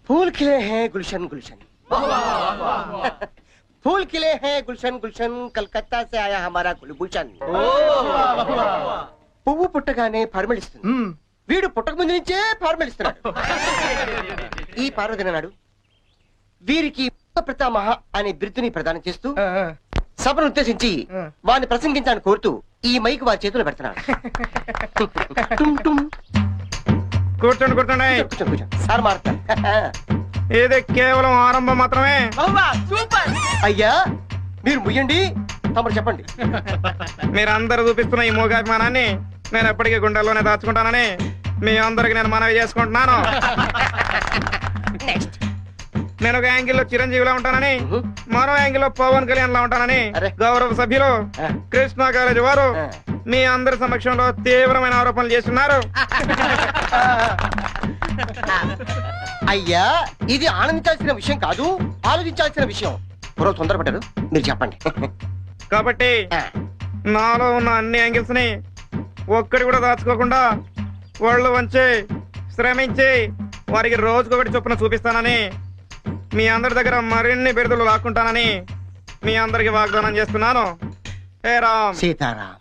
फूल खिले हैं गुलशन गुलशन फूल खिले हैं गुलशन गुलशन कलकत्ता से आया हमारा कुलभूषण పువ్వు పుట్టగానే పరిమళిస్తుంది వీడు పుట్టక ముందు నుంచే పరిమళిస్తున్నాడు ఈ పార్వదిన నాడు వీరికి ప్రతామహ అనే బిరుదుని ప్రదానం చేస్తూ సభను ఉద్దేశించి వారిని ప్రసంగించాలని కోరుతూ ఈ మైక్ వారి చేతులు పెడుతున్నాడు. కూర్చోండి కూర్చోండి సార్ మారుతారు. ఇది కేవలం ఆరంభం మాత్రమే. అయ్యా మీరు ముయ్యండి, తమరు చెప్పండి. మీరందరూ చూపిస్తున్న ఈ మూగాభిమానాన్ని నేను ఎప్పటికీ గుండెల్లోనే దాచుకుంటానని మీ అందరికి నేను మనవి చేసుకుంటున్నాను. నేను ఒక యాంగిల్లో చిరంజీవిలా ఉంటానని, మరో యాంగిల్లో పవన్ కళ్యాణ్ లా ఉంటానని గౌరవ సభ్యులు కృష్ణా కాలేజీ వారు మీ అందరి సమక్షంలో తీవ్రమైన ఆరోపణలు చేస్తున్నారు. అయ్యా ఇది ఆనందించాల్సిన విషయం కాదు, ఆలోచించాల్సిన విషయం. పూర్వ తొందరపడ్డారు, మీరు చెప్పండి. కాబట్టి నాలో ఉన్న అన్ని యాంగిల్స్ ని ఒక్కడి కూడా దాచుకోకుండా ఒళ్ళు వంచి శ్రమించి వారికి రోజుకొకటి చొప్పున చూపిస్తానని, మీ అందరి దగ్గర మరిన్ని బిరుదులు లాక్కుంటానని మీ అందరికి వాగ్దానం చేస్తున్నాను. హే రామ్ సీతారాం.